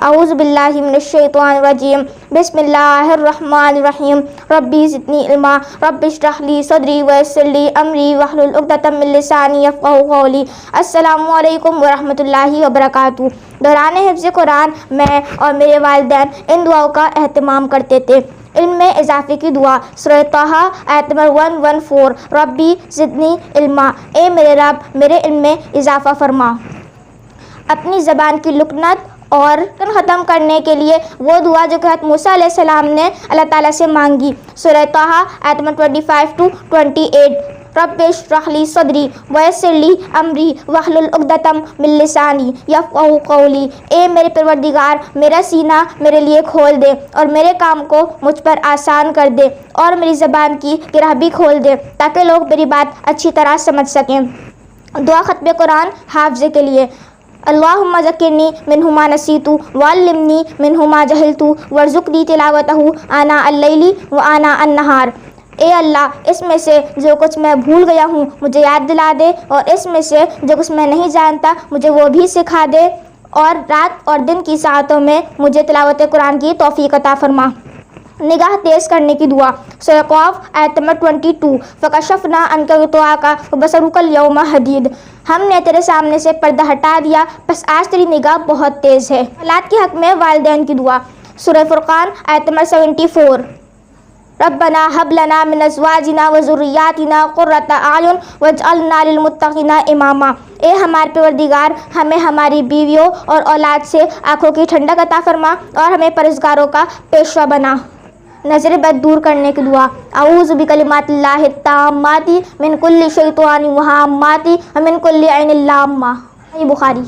اعوذ باللہ من الشیطان الرجیم بسم اللہ الرحمن الرحیم ربی زدنی علما رب اشرح لی صدری ویسر لی امری واحلل عقدۃ من لسانی یفقہوا قولی۔ السلام علیکم ورحمۃ اللہ وبرکاتہ۔ دوران حفظ قرآن میں اور میرے والدین ان دعاؤں کا اہتمام کرتے تھے۔ علم میں اضافے کی دعا، سورہ طٰہٰ آیت نمبر 114، ربی زدنی علما، اے میرے رب میرے علم میں اضافہ فرما۔ اپنی زبان کی لکنت اور ختم کرنے کے لیے وہ دعا جو کہ حضرت موسیٰ علیہ السلام نے اللہ تعالیٰ سے مانگی، سورہ طٰہٰ آیت نمبر 25-28، رب اشرح لی صدری ویسر لی امری واحلل عقدۃ من لسانی یفقہوا قولی، اے میرے پروردگار میرا سینہ میرے لیے کھول دے اور میرے کام کو مجھ پر آسان کر دے اور میری زبان کی گرہ بھی کھول دے تاکہ لوگ میری بات اچھی طرح سمجھ سکیں۔ دعا ختم قرآن حافظے کے لیے، اللہم ذکرنی منہ ما نسیت وعلمنی منہ ما جہلت وارزقنی تلاوتہ آناء اللیل وآناء النہار۔ اے اللہ اس میں سے جو کچھ میں بھول گیا ہوں مجھے یاد دلا دے، اور اس میں سے جو کچھ میں نہیں جانتا مجھے وہ بھی سکھا دے، اور رات اور دن کی ساعتوں میں مجھے تلاوت قرآن کی توفیق عطا فرما۔ نگاہ تیز کرنے کی دعا، سورہ قاف آیت نمبر 22، فکشفنا عنک غطاءک فبصرک اليوم حدید، ہم نے تیرے سامنے سے پردہ ہٹا دیا بس آج تیری نگاہ بہت تیز ہے۔ اولاد کے حق میں والدین کی دعا، سورہ فرقان آیت نمبر 74، ربنا هب لنا من ازواجنا وذریاتنا قرۃ اعین واجعلنا للمتقین اماما، اے ہمارے پروردگار ہمیں ہماری بیویوں اور اولاد سے آنکھوں کی ٹھنڈک عطا فرما اور ہمیں پرہیزگاروں کا پیشوا بنا۔ نظر بد دور کرنے کی دعا، اعوذ بکلمات اللہ التامات من کل شیطان وہامات ومن کل عین لامہ، بخاری۔